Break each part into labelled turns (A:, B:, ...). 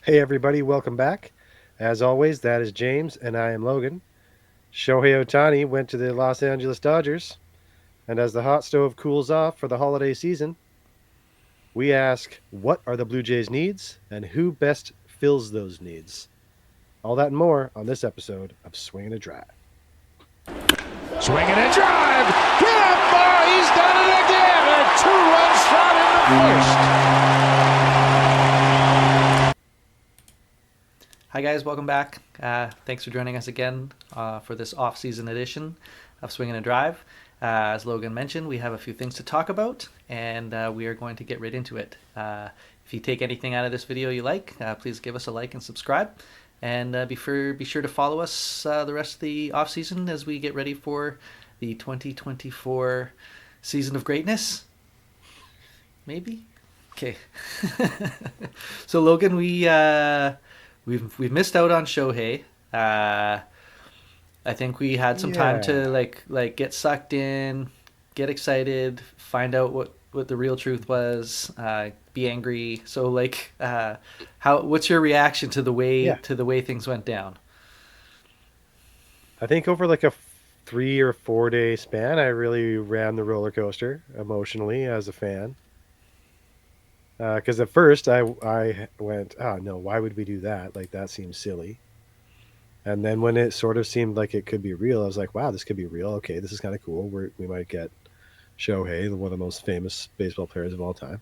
A: Hey everybody, welcome back. As always, that is James and I am Logan. Shohei Otani went to the Los Angeles Dodgers, and as the hot stove cools off for the holiday season, we ask what are the Blue Jays' needs and who best fills those needs. All that and more on this episode of Swinging a Drive.
B: Swinging a drive. Get up, bar. He's done it again. A two-run shot in the first.
C: Hi guys, welcome back. Thanks for joining us again for this off-season edition of Swing and a Drive. As Logan mentioned, we have a few things to talk about, and we are going to get right into it. If you take anything out of this video you like, please give us a like and subscribe. And be sure to follow us the rest of the off-season as we get ready for the 2024 season of greatness. Maybe? Okay. So Logan, we've missed out on Shohei. I think we had some time to like get sucked in, get excited, find out what the real truth was, be angry. So what's your reaction to the way things went down?
A: I think over like a 3 or 4 day span, I really ran the roller coaster emotionally as a fan. Because at first I went, oh no, why would we do that? Like that seems silly. And then when it sort of seemed like it could be real, I was like, wow, this could be real. Okay, this is kind of cool. We might get Shohei, one of the most famous baseball players of all time.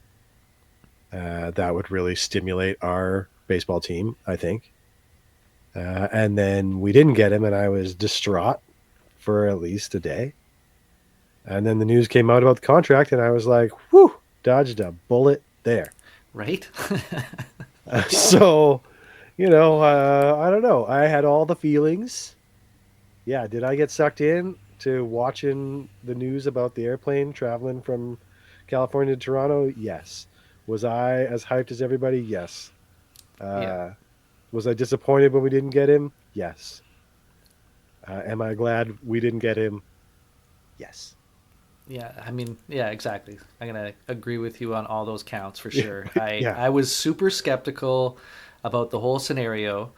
A: That would really stimulate our baseball team, I think. And then we didn't get him, and I was distraught for at least a day. And then the news came out about the contract, and I was like, whew, dodged a bullet there.
C: Right?
A: So, I don't know. I had all the feelings. Yeah, did I get sucked in to watching the news about the airplane traveling from California to Toronto? Yes. Was I as hyped as everybody? Yes.
C: Yeah.
A: Was I disappointed when we didn't get him? Yes. Am I glad we didn't get him? Yes.
C: Yeah, I mean, yeah, exactly. I'm gonna agree with you on all those counts for sure. I
A: Yeah.
C: I was super skeptical about the whole scenario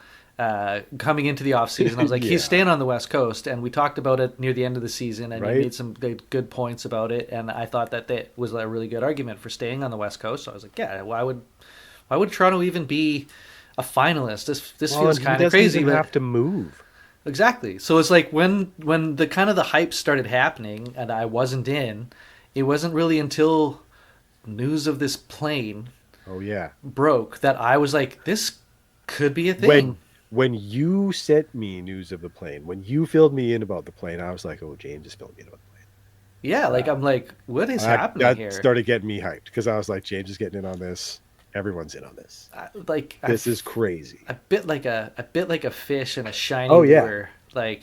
C: coming into the off season. I was like, he's
A: Yeah.
C: staying on the West Coast, and we talked about it near the end of the season, and you
A: Right?
C: made some good points about it, and I thought that was a really good argument for staying on the West Coast. So I was like, yeah, why would Toronto even be a finalist? This
A: Well,
C: feels
A: and he
C: kind of
A: doesn't
C: crazy,
A: even
C: but
A: have to move.
C: exactly. So it's like when the kind of the hype started happening and I wasn't in, it wasn't really until news of this plane
A: Oh, yeah.
C: broke that I was like, this could be a
A: When
C: thing.
A: when you sent me news of the plane, when you filled me in about the plane, I was like, oh, James just filled me in about
C: Yeah,
A: the plane.
C: like I'm like, what is happening
A: That
C: here?
A: started getting me hyped because I was like, James is getting in on this. Everyone's in on this.
C: I
A: This is crazy.
C: a bit like a fish in a shiny
A: Oh yeah.
C: lure. Like,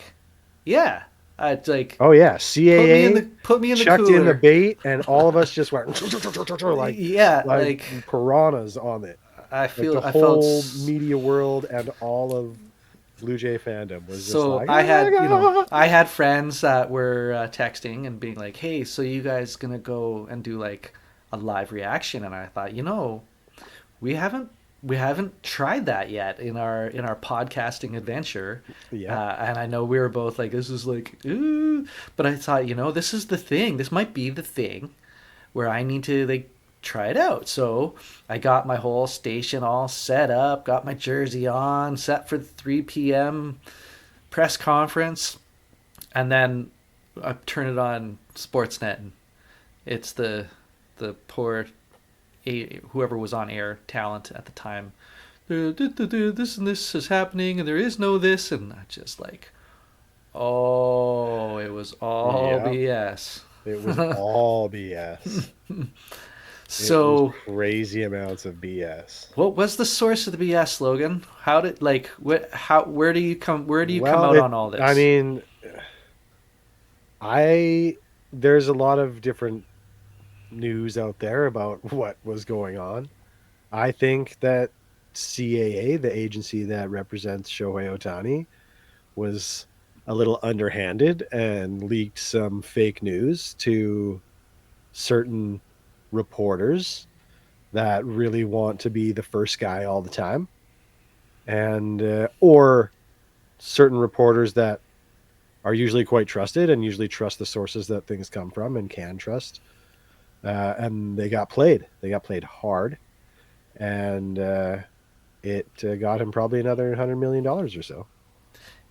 C: yeah, it's like
A: Oh yeah.
C: put me in
A: CAA
C: the put me in the
A: chucked in the
C: cooler.
A: bait, and all of us just went like
C: Yeah,
A: like piranhas on it. Like the
C: I felt
A: whole media world and all of Blue Jay fandom was just
C: so
A: like, oh my god.
C: I had friends that were texting and being like, "Hey, so you guys gonna go and do like a live reaction?" And I thought, we haven't we haven't tried that yet in our podcasting adventure.
A: Yeah.
C: And I know we were both like, this is like, ooh, but I thought, this is the thing. This might be the thing where I need to like try it out. So I got my whole station all set up, got my jersey on, set for the 3 p.m. press conference, and then I turn it on Sportsnet, and it's the poor whoever was on air talent at the time. This and this is happening, and there is no this, and I just like, oh, it was all
A: Yeah.
C: BS.
A: It was all BS. It was
C: So,
A: crazy amounts of BS.
C: what was the source of the BS, Logan? How did like what? How? Where do you come
A: Well,
C: out on all
A: I
C: this?
A: mean, I there's a lot of different news out there about what was going on. I think that CAA, the agency that represents Shohei Otani, was a little underhanded and leaked some fake news to certain reporters that really want to be the first guy all the time. and or certain reporters that are usually quite trusted and usually trust the sources that things come from and can trust. And they got played. They got played hard, and it got him probably another $100 million or so.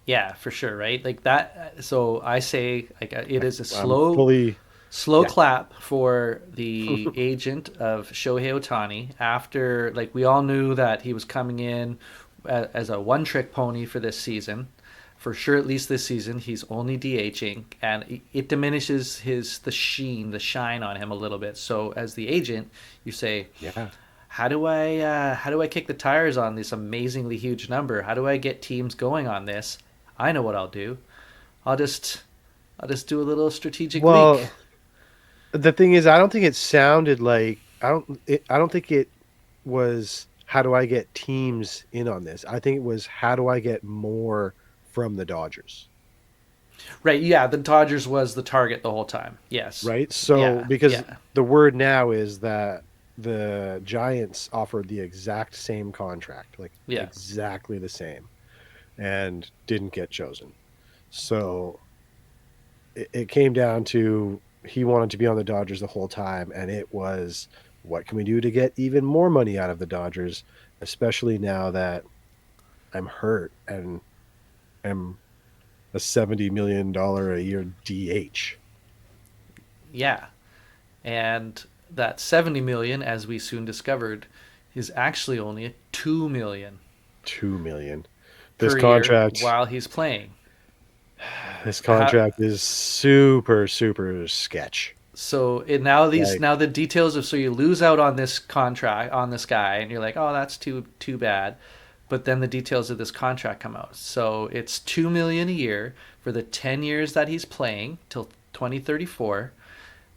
C: Yeah, for sure, right? Like that. So I say, like, it is a
A: I'm
C: slow,
A: fully,
C: slow
A: yeah,
C: clap for the agent of Shohei Otani after, like, we all knew that he was coming in as a one-trick pony for this season. For sure, at least this season, he's only DHing, and it diminishes the sheen, the shine on him a little bit. So as the agent, you say,
A: yeah.
C: how do I kick the tires on this amazingly huge number? How do I get teams going on this? I know what I'll do. I'll just I'll just do a little strategic leak.
A: Well, the thing is, I don't think it sounded like I don't think it was how do I get teams in on this. I think it was how do I get more from the Dodgers,
C: Right, yeah, the Dodgers was the target the whole time. Yes.
A: right? So
C: Yeah,
A: because
C: yeah.
A: the word now is that the Giants offered the exact same contract, like
C: Yeah.
A: exactly the same, and didn't get chosen. So it came down to he wanted to be on the Dodgers the whole time, and it was what can we do to get even more money out of the Dodgers, especially now that I'm hurt and am a $70 million a year DH.
C: Yeah. And that 70 million, as we soon discovered, is actually only a 2 million
A: 2 million. This
C: per year
A: contract,
C: while he's playing.
A: this
C: How,
A: contract is super super sketch.
C: so it now these
A: Like,
C: now the details of, so you lose out on this contract on this guy and you're like, oh, that's too bad, but then the details of this contract come out. So it's 2 million a year for the 10 years that he's playing till 2034.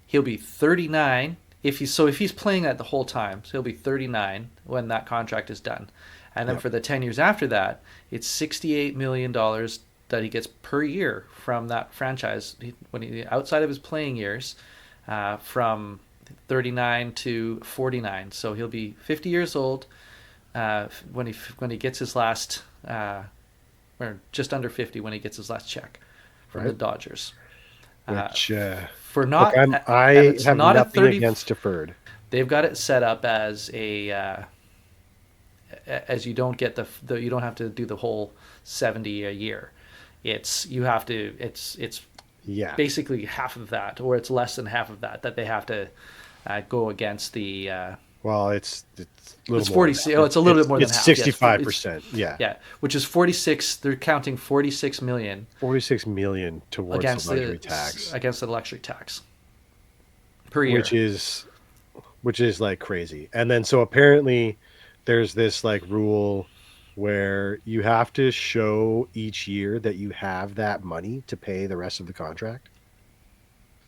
C: He'll be 39 if he's playing that the whole time. So he'll be 39 when that contract is done. And then
A: yeah,
C: for the 10 years after that, it's $68 million that he gets per year from that franchise when he outside of his playing years, from 39 to 49. So he'll be 50 years old when he gets his last, or just under 50 when he gets his last check from the
A: right.
C: Dodgers. Uh,
A: Which
C: for
A: look,
C: not, and
A: I
C: it's
A: have
C: not a
A: nothing
C: 30.
A: against deferred.
C: They've got it set up as as you don't get you don't have to do the whole 70 a year. It's
A: Yeah.
C: basically half of that, or it's less than half of that they have to go against the.
A: Well, it's a little
C: It's
A: more
C: 40.
A: than that.
C: Oh, it's a little bit more than
A: It's
C: half. Yes,
A: 65%. Yeah.
C: yeah, which is 46. They're counting 46 million
A: 46 million towards
C: against
A: the luxury tax,
C: the luxury tax per
A: which
C: year.
A: is which is like crazy. And then so apparently there's this like rule where you have to show each year that you have that money to pay the rest of the contract.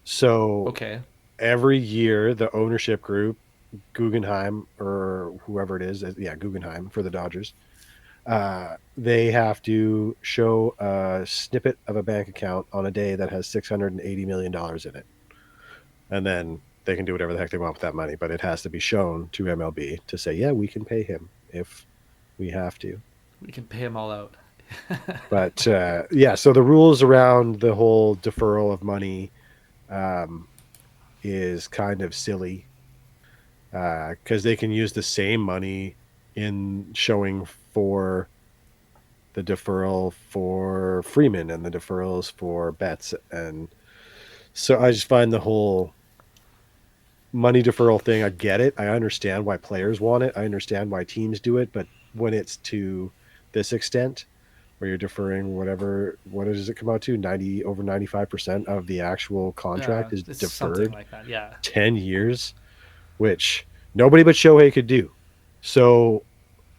A: So
C: Okay.
A: every year the ownership group, Guggenheim or whoever it is, yeah, Guggenheim for the Dodgers, they have to show a snippet of a bank account on a day that has $680 million in it. And then they can do whatever the heck they want with that money, but it has to be shown to MLB to say, yeah, we can pay him if we have to.
C: We can pay them all out.
A: But yeah, so the rules around the whole deferral of money um, is kind of silly because they can use the same money in showing for the deferral for Freeman and the deferrals for Betts. And so I just find the whole money deferral thing, I get it. I understand why players want it. I understand why teams do it. But when it's to this extent, where you're deferring whatever, what does it come out to? 90 over 95% of the actual contract is
C: It's something
A: deferred
C: like that. Yeah.
A: 10 years, which nobody but Shohei could do. So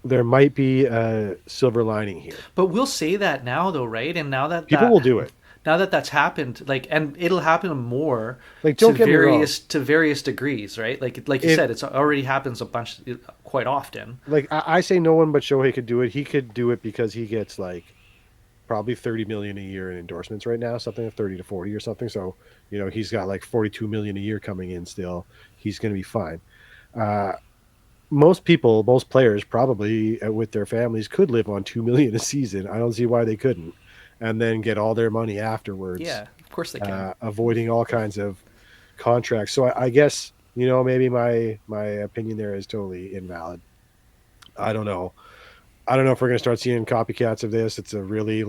A: there might be a silver lining here.
C: But we'll say that now, though, right? And
A: People will do it.
C: now that that's happened, like, and it'll happen more
A: Like, don't get me wrong.
C: to various degrees, right? Like you
A: If
C: said, it's already happens a bunch, quite often.
A: like I say no one but Shohei could do it. He could do it because he gets like probably 30 million a year in endorsements right now, something like 30 to 40 or something. So, he's got like 42 million a year coming in still. He's going to be fine. Uh, most people, most players probably with their families could live on 2 million a season. I don't see why they couldn't, and then get all their money afterwards,
C: Yeah, of course they can.
A: avoiding all kinds of contracts. So I guess maybe my opinion there is totally invalid. I don't know. I don't know if we're gonna start seeing copycats of this. It's a really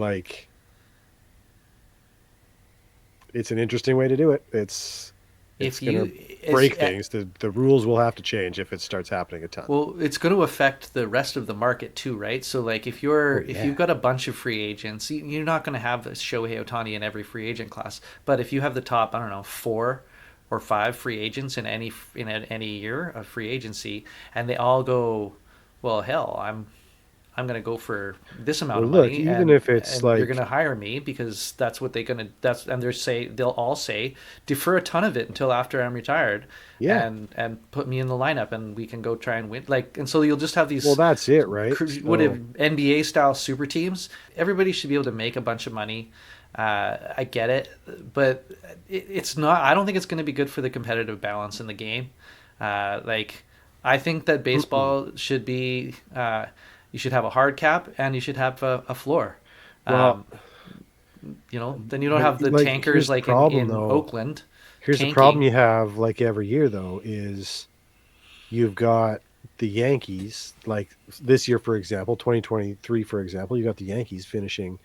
A: it's an interesting way to do it. It's
C: If
A: gonna
C: you as
A: break things. The rules will have to change if it starts happening a ton.
C: well, it's going to affect the rest of the market too, right? So like
A: Oh
C: if
A: yeah.
C: you've got a bunch of free agents, you're not going to have Shohei Otani in every free agent class. But if you have the top, I don't know, 4 or 5 free agents in any year of free agency, and they all go, well, hell, I'm going to go for this amount
A: Well,
C: of
A: look,
C: money,
A: even if it's
C: and you're going to
A: like,
C: hire me because that's what they're going to they'll all say defer a ton of it until after I'm retired,
A: yeah,
C: and put me in the lineup and we can go try and win. Like, and so you'll just have
A: well,
C: these
A: that's it, right?
C: what if
A: So,
C: NBA style super teams. Everybody should be able to make a bunch of money. I get it, but it's not. I don't think it's going to be good for the competitive balance in the game. Like, I think that
A: mm-mm.
C: baseball should be. You should have a hard cap and you should have a floor.
A: Well,
C: Um, then you don't
A: but
C: have the
A: like,
C: tankers
A: here's the
C: like
A: problem
C: in
A: though.
C: Oakland
A: Here's the problem
C: tanking.
A: you have like every year though is you've got the Yankees, like this year, for example, 2023, for example, you got the Yankees finishing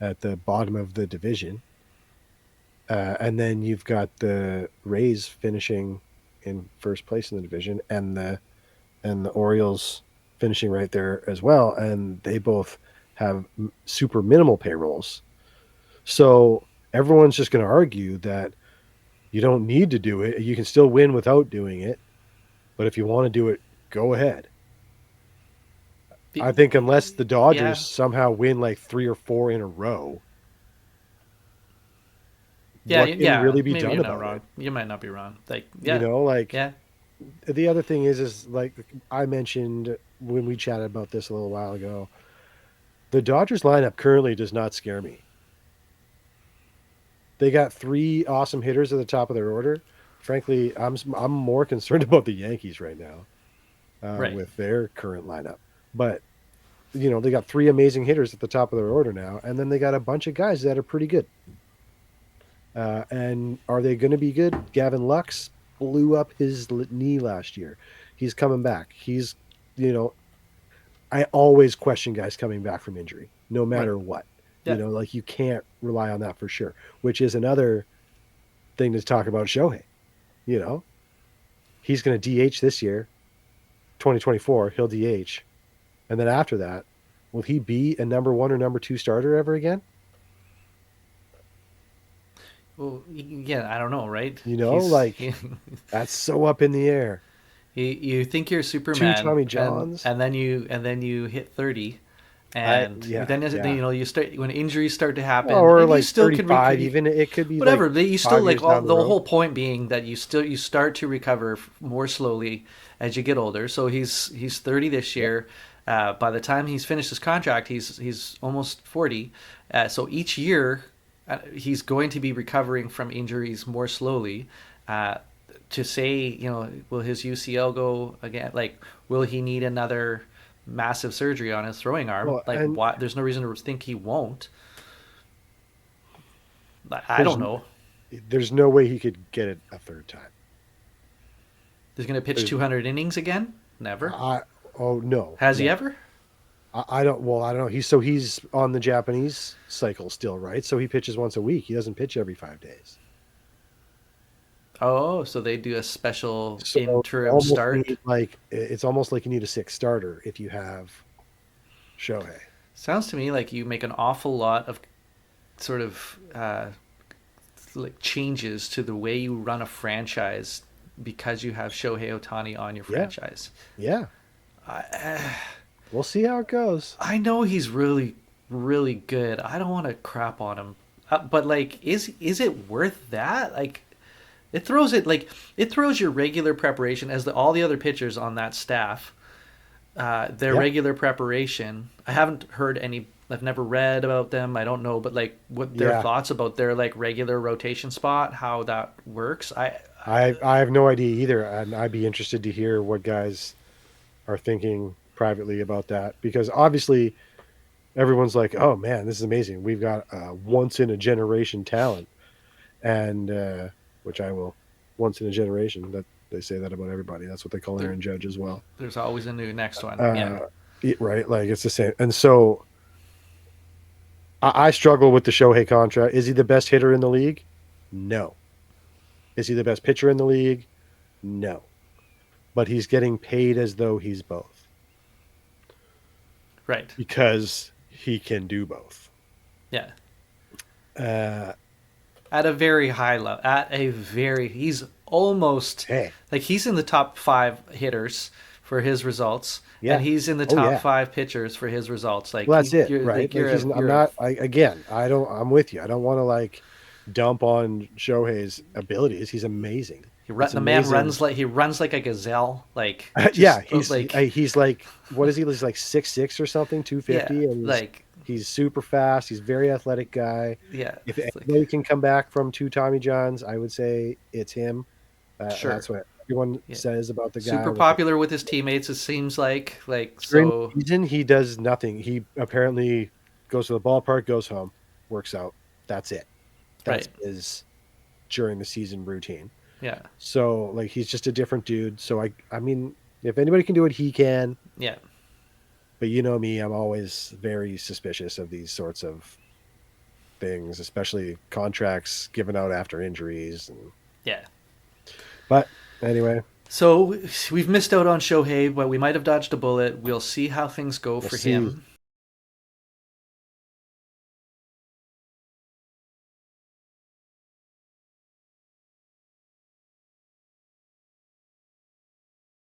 A: at the bottom of the division. And then you've got the Rays finishing in first place in the division, and the Orioles finishing right there as well, and they both have super minimal payrolls. So everyone's just going to argue that you don't need to do it. You can still win without doing it, but if you want to do it, go ahead. I think unless the Dodgers
C: Yeah,
A: somehow win like 3 or 4 in a row,
C: yeah,
A: what can
C: yeah.
A: really be
C: Maybe
A: done
C: you're not
A: about
C: wrong.
A: it?
C: You might not be wrong. Like,
A: You
C: yeah,
A: know, like
C: yeah.
A: the other thing is like I mentioned when we chatted about this a little while ago, the Dodgers lineup currently does not scare me. They got 3 awesome hitters at the top of their order. Frankly, I'm more concerned about the Yankees right now,
C: Right.
A: with their current lineup. But they got 3 amazing hitters at the top of their order now, and then they got a bunch of guys that are pretty good. And are they going to be good? Gavin Lux blew up his knee last year. He's coming back. You know, I always question guys coming back from injury, no
C: Right.
A: matter what.
C: Yeah.
A: Like you can't rely on that for sure, which is another thing to talk about Shohei. You know, he's going to DH this year, 2024. He'll DH. And then after that, will he be a number one or number two starter ever again?
C: Well, yeah. I don't know. Right.
A: Like that's so up in the air.
C: You think you're
A: Two
C: Superman,
A: Tommy
C: and
A: Johns.
C: and then you hit 30, and
A: Yeah,
C: then
A: yeah.
C: you start when injuries start to
A: Well,
C: happen,
A: or
C: and you
A: like
C: still can
A: 35 even. It could be like
C: whatever. You still
A: 5 years
C: like all
A: down the
C: the
A: road.
C: whole point being that you start to recover more slowly as you get older. So he's 30 this
A: Yep.
C: year. By the time he's finished his contract, he's almost 40. So each year, he's going to be recovering from injuries more slowly. Uh, to say, will his UCL go again? Like, will he need another massive surgery on his throwing arm?
A: Well,
C: Like,
A: and
C: why? There's no reason to think he won't. I
A: there's
C: don't know.
A: there's no way he could get it a third time.
C: He's going to pitch
A: There's
C: 200 innings again? Never.
A: I oh no,
C: Has he
A: no.
C: ever?
A: I don't well, I don't know. He's on the Japanese cycle still, right? So he pitches once a week. He doesn't pitch every 5 days.
C: Oh, so they do a special
A: So you
C: interim
A: almost
C: start.
A: need like it's almost like you need a sixth starter if you have Shohei.
C: Sounds to me like you make an awful lot of sort of like changes to the way you run a franchise because you have Shohei Otani on your
A: Yeah.
C: franchise.
A: Yeah.
C: I,
A: We'll see how it goes.
C: I know he's really, really good. I don't want to crap on him, but like, is it worth that? Like, it throws your regular preparation as all the other pitchers on that staff. Their
A: Yeah.
C: regular preparation. I haven't heard any. I've never read about them. I don't know, but like what their
A: Yeah.
C: thoughts about their like regular rotation spot, how that works.
A: I have no idea either, and I'd be interested to hear what guys are thinking privately about that, because obviously everyone's like, "Oh man, this is amazing. We've got a once in a generation talent," and which I will once in a generation. That they say that about everybody. That's what they call
C: There,
A: Aaron Judge as well.
C: there's always a new next one. Yeah.
A: Uh, right, like it's the same. And so I struggle with the Shohei contract. Is he the best hitter in the league? No. Is he the best pitcher in the league? No. But he's getting paid as though he's both
C: Right.
A: because he can do both.
C: Yeah.
A: Uh,
C: At a very high level. He's almost
A: hey,
C: like he's in the top 5 hitters for his results,
A: yeah.
C: and he's in the
A: Oh
C: top
A: yeah.
C: 5 pitchers for his results. Like
A: Well, that's it,
C: you're
A: right?
C: like
A: Like he's. I'm not. Again, I don't. I'm with you. I don't want to like dump on Shohei's abilities. He's amazing. It's
C: the man
A: amazing.
C: runs like a gazelle. Like
A: Yeah,
C: just like
A: he's like, what is he? He's like 6'6" or something, 250,
C: yeah,
A: and
C: like
A: he's super fast. He's a very athletic guy.
C: yeah,
A: If
C: it's like
A: anybody can come back from 2 Tommy Johns, I would say it's him.
C: sure.
A: That's what everyone
C: Yeah.
A: says about the guy.
C: Super popular with his teammates. It seems like
A: During
C: so.
A: the season, he does nothing. He apparently goes to the ballpark, goes home, works out. That's it. That's
C: Right.
A: his during the season routine.
C: Yeah.
A: So like he's just a different dude. So I mean, if anybody can do it, he can.
C: Yeah.
A: But you know me, I'm always very suspicious of these sorts of things, especially contracts given out after injuries.
C: Yeah.
A: But anyway,
C: So we've missed out on Shohei, but we might have dodged a bullet. We'll see how things go
A: we'll
C: for
A: see.
C: him.